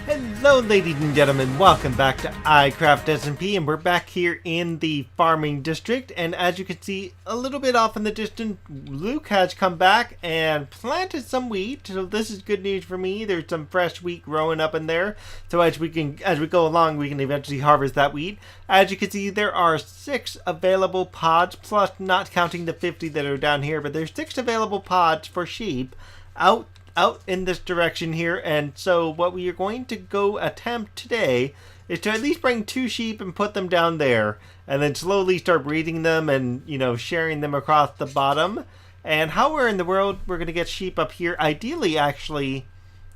Hello ladies and gentlemen, welcome back to iCraft SMP, and we're back here in the farming district. And as you can see a little bit off in the distance, Luke has come back and planted some wheat, so this is good news for me. There's some fresh wheat growing up in there, so as we go along we can eventually harvest that wheat. As you can see, there are 6 available pods, plus not counting the 50 that are down here, but there's 6 available pods for sheep out in this direction here. And so what we are going to go attempt today is to at least bring 2 sheep and put them down there, and then slowly start breeding them and, you know, sharing them across the bottom. And how in the world we're going to get sheep up here? Ideally, actually,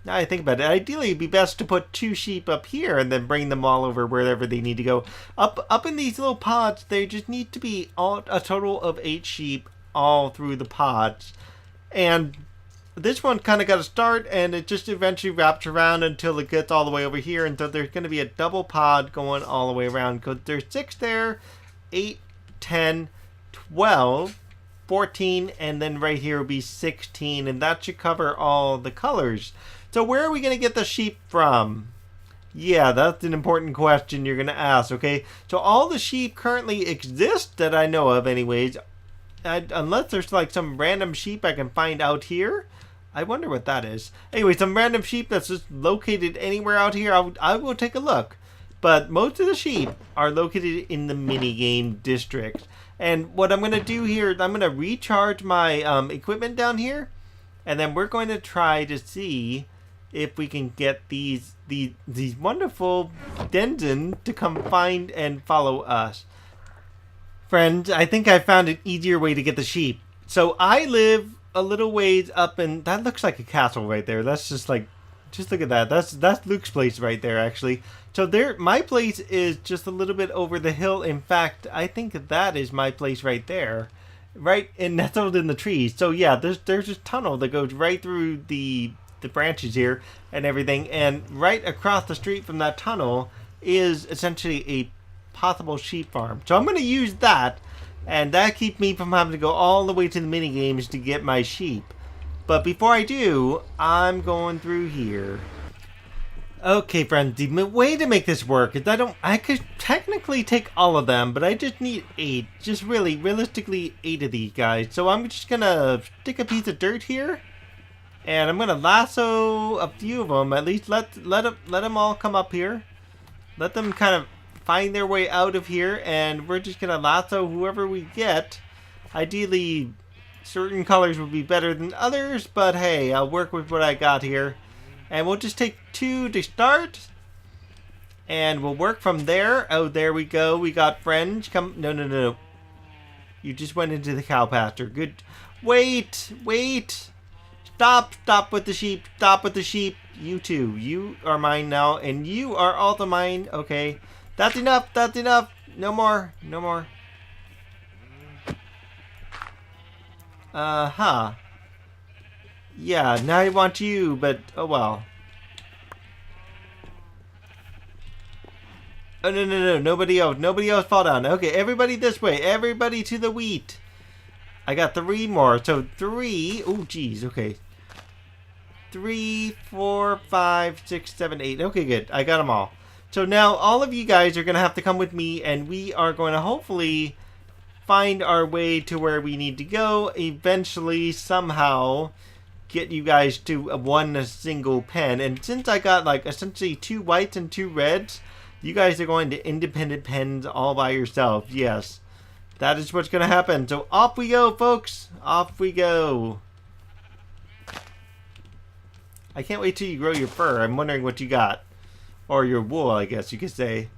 now I think about it, ideally it'd be best to put 2 sheep up here and then bring them all over wherever they need to go. Up in these little pods, there just need to be a total of 8 sheep all through the pods. And this one kind of got a start, and it just eventually wraps around until it gets all the way over here. And so there's going to be a double pod going all the way around, because there's 6 there, 8, 10, 12, 14, and then right here will be 16, and that should cover all the colors. So where are we going to get the sheep from? Yeah, that's an important question you're going to ask, okay? So all the sheep currently exist that I know of anyways, unless there's like some random sheep I can find out here. I wonder what that is. Anyway, some random sheep that's just located anywhere out here, I will take a look. But most of the sheep are located in the minigame district. And what I'm going to do here is I'm going to recharge my equipment down here. And then we're going to try to see if we can get these wonderful denizens to come find and follow us. Friends, I think I found an easier way to get the sheep. So I live a little ways up, and that looks like a castle right there. That's just like, just look at that. That's Luke's place right there, actually. So there, my place is just a little bit over the hill. In fact, I think that is my place right there, right, and nestled in the trees. So yeah, there's this tunnel that goes right through the branches here and everything, and right across the street from that tunnel is essentially a possible sheep farm. So I'm going to use that. And that keeps me from having to go all the way to the mini games to get my sheep. But before I do, I'm going through here. Okay, friends, the way to make this work is I could technically take all of them, but I just need 8. Just really, realistically, 8 of these guys. So I'm just going to stick a piece of dirt here. And I'm going to lasso a few of them. At least let them all come up here. Let them kind of find their way out of here, and we're just gonna lasso whoever we get. Ideally, certain colors would be better than others, but hey, I'll work with what I got here. And we'll just take 2 to start, and we'll work from there. Oh, there we go. We got friends. Come. No. You just went into the cow pasture. Good. Wait. Stop with the sheep. Stop with the sheep. You two. You are mine now, and you are also mine. Okay. That's enough. No more. Yeah, now I want you, but oh well. Oh, no. Nobody else fall down. Okay, everybody this way. Everybody to the wheat. I got 3 more. So 3. Oh, geez. Okay. 3, 4, 5, 6, 7, 8. Okay, good. I got them all. So now all of you guys are going to have to come with me, and we are going to hopefully find our way to where we need to go. Eventually, somehow, get you guys to one single pen. And since I got like essentially 2 whites and 2 reds, you guys are going to independent pens all by yourself. Yes, that is what's going to happen. So off we go, folks. Off we go. I can't wait till you grow your fur. I'm wondering what you got. Or your wool, I guess you could say.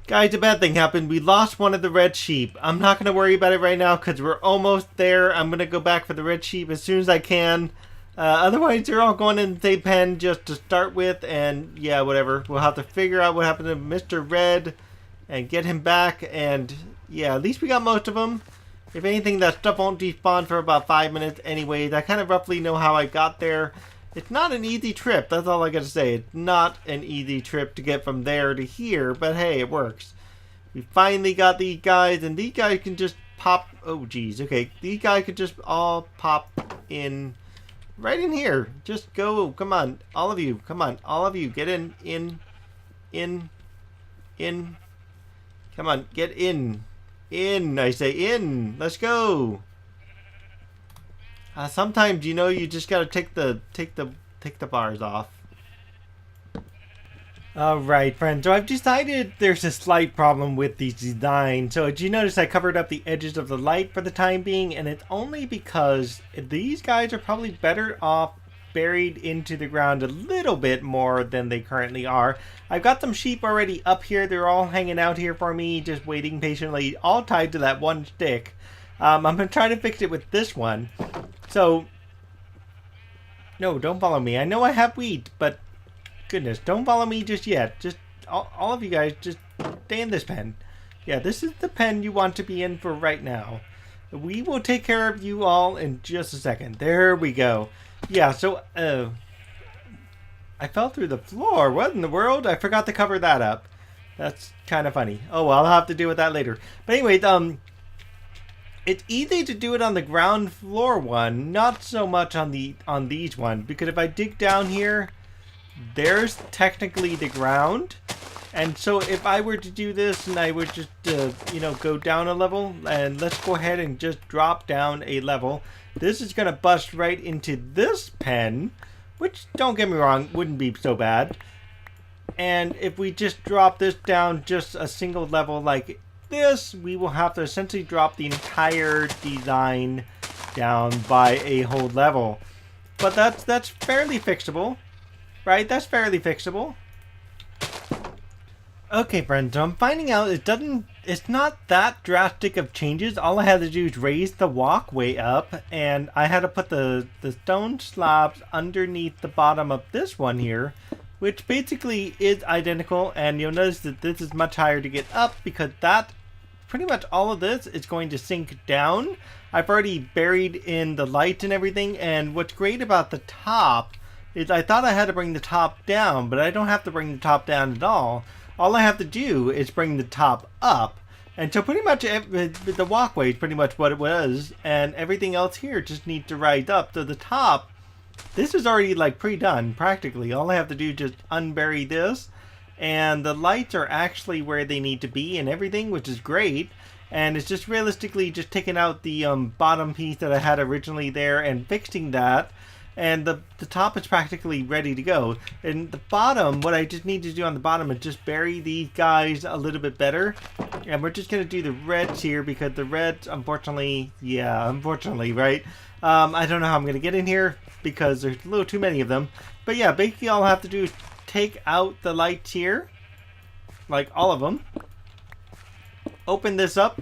Guys, a bad thing happened. We lost one of the red sheep. I'm not going to worry about it right now because we're almost there. I'm going to go back for the red sheep as soon as I can. Otherwise, they're all going in the same pen just to start with. And yeah, whatever. We'll have to figure out what happened to Mr. Red and get him back. And yeah, at least we got most of them. If anything, that stuff won't despawn for about 5 minutes anyways. I kind of roughly know how I got there. It's not an easy trip, that's all I gotta say. It's not an easy trip to get from there to here, but hey, it works. We finally got these guys, and these guys can just pop... Oh, geez, okay. These guys could just all pop in Right in here. Just go. Come on. All of you. Come on. All of you. Get in. In. Come on. Get in. In. I say in. Let's go. Sometimes, you know, you just gotta take the bars off. Alright, friends, so I've decided there's a slight problem with the design. So as you notice, I covered up the edges of the light for the time being, and it's only because these guys are probably better off buried into the ground a little bit more than they currently are. I've got some sheep already up here. They're all hanging out here for me, just waiting patiently, all tied to that one stick. I'm going to try to fix it with this one. So, no, don't follow me. I know I have wheat, but goodness, don't follow me just yet. Just all of you guys, just stay in this pen. Yeah, this is the pen you want to be in for right now. We will take care of you all in just a second. There we go. Yeah, so I fell through the floor. What in the world? I forgot to cover that up. That's kind of funny. Oh, well, I'll have to deal with that later. But anyway, it's easy to do it on the ground floor one, not so much on these one, because if I dig down here, there's technically the ground. And so if I were to do this and I would just, you know, go down a level, and let's go ahead and just drop down a level, this is going to bust right into this pen, which, don't get me wrong, wouldn't be so bad. And if we just drop this down just a single level like this, we will have to essentially drop the entire design down by a whole level. But that's fairly fixable, right? That's fairly fixable. Okay, friends, so I'm finding out it's not that drastic of changes. All I had to do is raise the walkway up, and I had to put the stone slabs underneath the bottom of this one here, which basically is identical. And you'll notice that this is much higher to get up, because that pretty much all of this is going to sink down. I've already buried in the lights and everything, and what's great about the top is I thought I had to bring the top down, but I don't have to bring the top down at all. All I have to do is bring the top up. And so pretty much the walkway is pretty much what it was, and everything else here just needs to rise up. So the top, this is already like pre-done practically. All I have to do is just unbury this, and the lights are actually where they need to be and everything, which is great. And it's just realistically just taking out the bottom piece that I had originally there and fixing that. And the top is practically ready to go. And the bottom, what I just need to do on the bottom is just bury these guys a little bit better. And we're just going to do the reds here, because the reds, unfortunately, right? I don't know how I'm going to get in here because there's a little too many of them. But yeah, basically all I have to do is take out the lights here, like all of them. Open this up,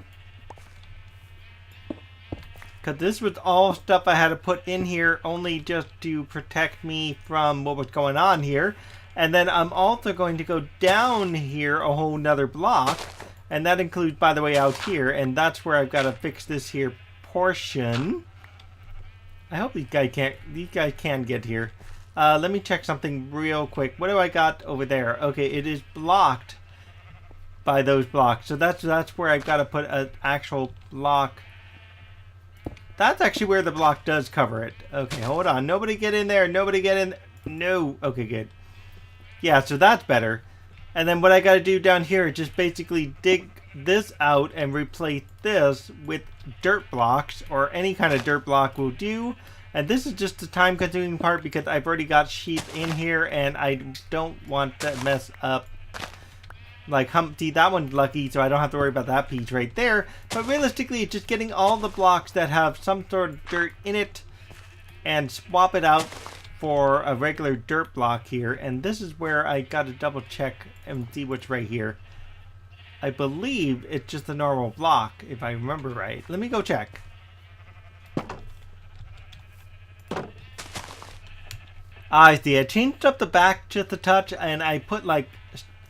because this was all stuff I had to put in here only just to protect me from what was going on here. And then I'm also going to go down here a whole nother block, and that includes, by the way, out here, and that's where I've got to fix this here portion. I hope these guys can get here. Let me check something real quick. What do I got over there? Okay, it is blocked by those blocks, so that's where I've got to put an actual block. That's actually where the block does cover it. Okay, hold on. Nobody get in there. Nobody get in. No. Okay, good. Yeah, so that's better. And then what I got to do down here is just basically dig this out and replace this with dirt blocks, or any kind of dirt block will do. And this is just the time-consuming part, because I've already got sheep in here and I don't want to mess up. Like Humpty, that one's lucky, so I don't have to worry about that piece right there. But realistically, it's just getting all the blocks that have some sort of dirt in it and swap it out for a regular dirt block here. And this is where I got to double check and see what's right here. I believe it's just a normal block, if I remember right. Let me go check. I see. I changed up the back just a touch, and I put like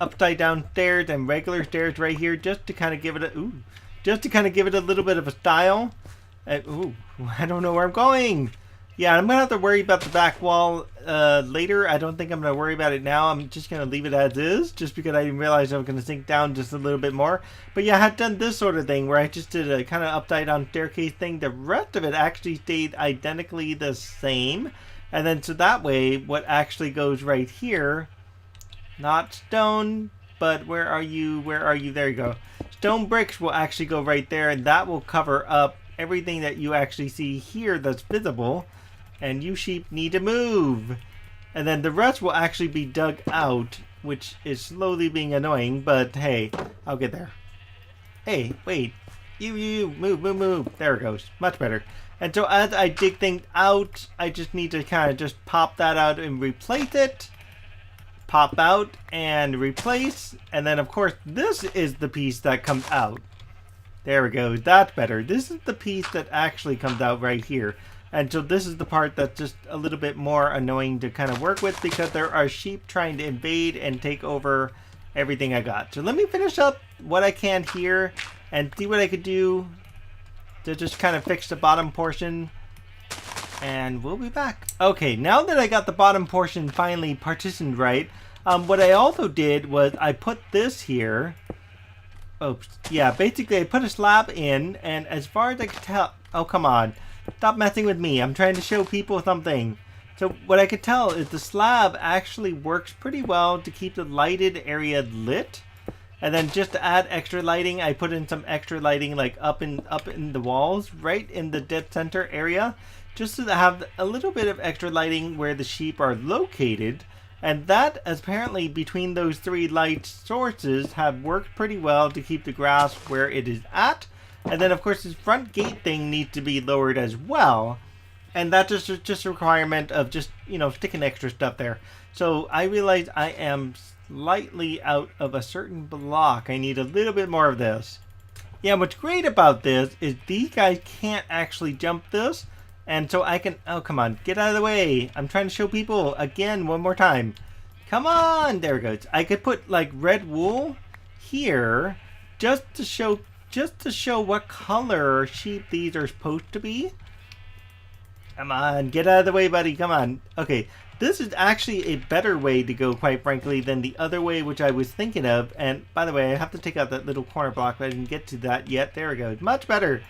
upside down stairs and regular stairs right here, just to kind of give it a little bit of a style. Ooh, I don't know where I'm going. Yeah, I'm gonna have to worry about the back wall later. I don't think I'm gonna worry about it now. I'm just gonna leave it as is, just because I didn't realize I was gonna sink down just a little bit more. But yeah, I had done this sort of thing where I just did a kind of upside down staircase thing. The rest of it actually stayed identically the same. And then so that way, what actually goes right here, not stone, but where are you? Where are you? There you go. Stone bricks will actually go right there, and that will cover up everything that you actually see here that's visible. And you sheep need to move. And then the rest will actually be dug out, which is slowly being annoying, but hey, I'll get there. Hey, wait. You, move. There it goes. Much better. And so as I dig things out, I just need to kind of just pop that out and replace it. Pop out and replace. And then, of course, this is the piece that comes out. There we go. That's better. This is the piece that actually comes out right here. And so this is the part that's just a little bit more annoying to kind of work with because there are sheep trying to invade and take over everything I got. So let me finish up what I can here and see what I could do to just kind of fix the bottom portion. And we'll be back. Okay, now that I got the bottom portion finally partitioned right, what I also did was I put this here. Oops. Yeah, basically I put a slab in, and as far as I could tell... Oh, come on. Stop messing with me. I'm trying to show people something. So what I could tell is the slab actually works pretty well to keep the lighted area lit. And then just to add extra lighting, I put in some extra lighting like up in the walls, right in the dead center area, just to have a little bit of extra lighting where the sheep are located. And that, apparently, between those three light sources have worked pretty well to keep the grass where it is at. And then, of course, this front gate thing needs to be lowered as well. And that's just a requirement of just, you know, sticking extra stuff there. So I realized I am slightly out of a certain block. I need a little bit more of this. Yeah, what's great about this is these guys can't actually jump this. And so I can... Oh, come on. Get out of the way. I'm trying to show people again one more time. Come on. There it goes. I could put, like, red wool here just to show what color sheep these are supposed to be. Come on. Get out of the way, buddy. Come on. Okay. This is actually a better way to go, quite frankly, than the other way which I was thinking of. And, by the way, I have to take out that little corner block, but I didn't get to that yet. There we go. Much better.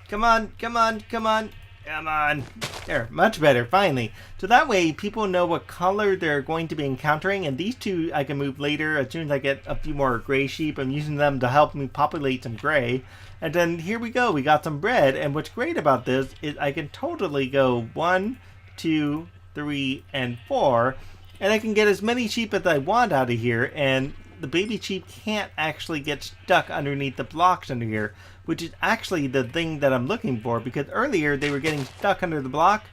Come on. Come on. Come on. Come on. There, much better, finally. So that way, people know what color they're going to be encountering. And these two I can move later as soon as I get a few more gray sheep. I'm using them to help me populate some gray. And then here we go. We got some bread. And what's great about this is I can totally go 1, 2, 3, and 4. And I can get as many sheep as I want out of here. And the baby sheep can't actually get stuck underneath the blocks under here, which is actually the thing that I'm looking for, because earlier they were getting stuck under the block,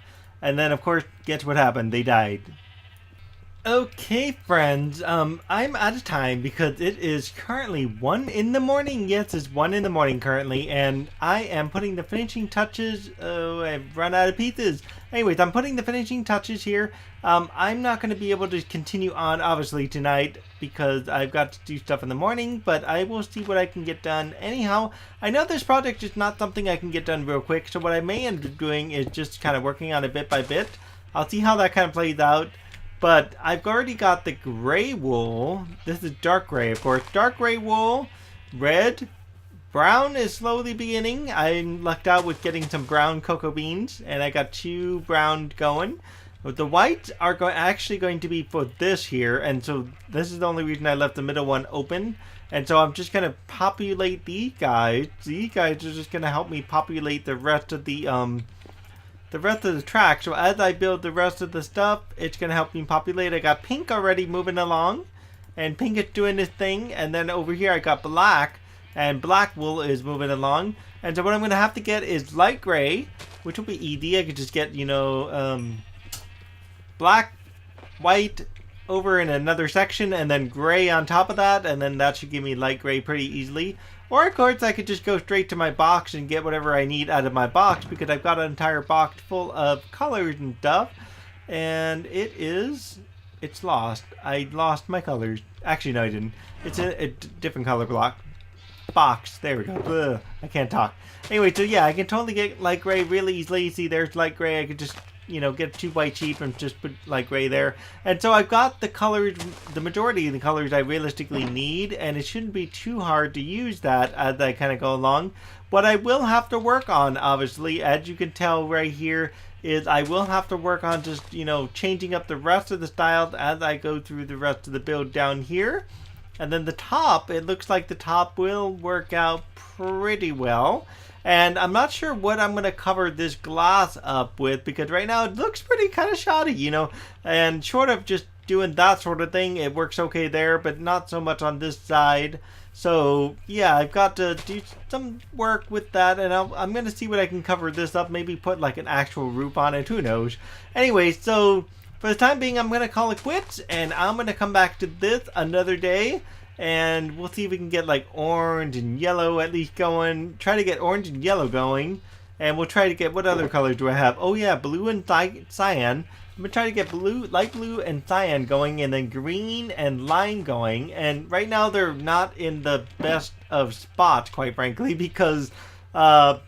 and then of course, guess what happened? They died. Okay, friends, I'm out of time because it is currently 1 in the morning. Yes, it's 1 in the morning currently, and I am putting the finishing touches. Oh, I've run out of pieces. Anyways, I'm putting the finishing touches here. I'm not going to be able to continue on, obviously, tonight because I've got to do stuff in the morning, but I will see what I can get done. Anyhow, I know this project is not something I can get done real quick, so what I may end up doing is just kind of working on it bit by bit. I'll see how that kind of plays out. But I've already got the gray wool. This is dark gray, of course. Dark gray wool, red, brown is slowly beginning. I lucked out with getting some brown cocoa beans, and I got 2 brown going. But the whites are actually going to be for this here, and so this is the only reason I left the middle one open. And so I'm just going to populate these guys. These guys are just going to help me populate the rest of the track. So as I build the rest of the stuff, it's going to help me populate. I got pink already moving along, and pink is doing this thing. And then over here I got black, and black wool is moving along. And so what I'm going to have to get is light gray, which will be easy. I could just get, you know, black, white over in another section, and then gray on top of that, and then that should give me light gray pretty easily. Or, of course, I could just go straight to my box and get whatever I need out of my box, because I've got an entire box full of colors and stuff. And it's lost. I lost my colors. Actually, no, I didn't. It's a different color box. There we go. Ugh, I can't talk. Anyway, so yeah, I can totally get light gray really easily. See, there's light gray. I could just, you know, get 2 white sheep and just put light gray there. And so I've got the colors, the majority of the colors I realistically need, and it shouldn't be too hard to use that as I kind of go along. What I will have to work on, obviously, as you can tell right here, is I will have to work on just, changing up the rest of the styles as I go through the rest of the build down here. And then the top, it looks like the top will work out pretty well. And I'm not sure what I'm going to cover this glass up with, because right now it looks pretty kind of shoddy, and short of just doing that sort of thing, it works okay there, but not so much on this side. So yeah, I've got to do some work with that, and I'm going to see what I can cover this up, maybe put like an actual roof on it, who knows. Anyway, so for the time being, I'm going to call it quits, and I'm going to come back to this another day. And we'll see if we can get like orange and yellow at least going. Try to get orange and yellow going. And we'll try to get, what other colors do I have? Oh yeah, blue and cyan. I'm going to try to get blue, light blue and cyan going. And then green and lime going. And right now they're not in the best of spots, quite frankly. Because, yeah,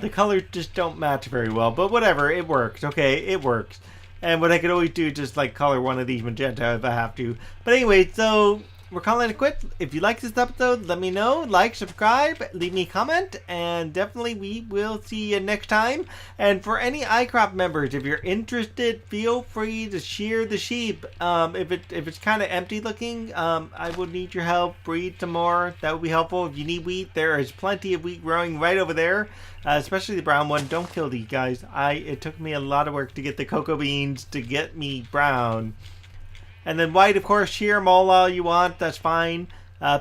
the colors just don't match very well. But whatever, it works. Okay, it works. And what I could always do is just like color one of these magenta if I have to. But anyway, so we're calling it quits. If you like this episode, let me know. Like, subscribe, leave me a comment, and definitely we will see you next time. And for any iCraft members, if you're interested, feel free to shear the sheep. If it's kind of empty looking, I would need your help. Breed some more. That would be helpful. If you need wheat, there is plenty of wheat growing right over there. Especially the brown one. Don't kill these guys. It took me a lot of work to get the cocoa beans to get me brown. And then white, of course, shear them all you want. That's fine.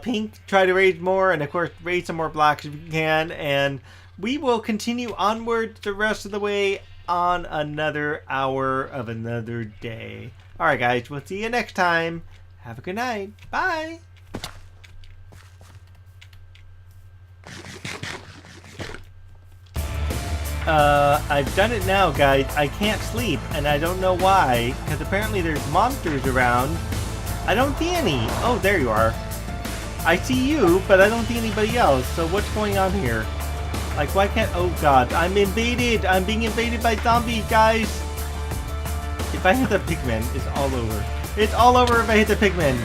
Pink, try to raise more. And, of course, raise some more blacks if you can. And we will continue onward the rest of the way on another hour of another day. All right, guys. We'll see you next time. Have a good night. Bye. I've done it now, guys. I can't sleep, and I don't know why, because apparently there's monsters around. I don't see any. Oh, there you are. I see you, but I don't see anybody else. So what's going on here? Like, why can't... Oh, God. I'm invaded. I'm being invaded by zombies, guys. If I hit the pigmen, it's all over. It's all over if I hit the pigmen.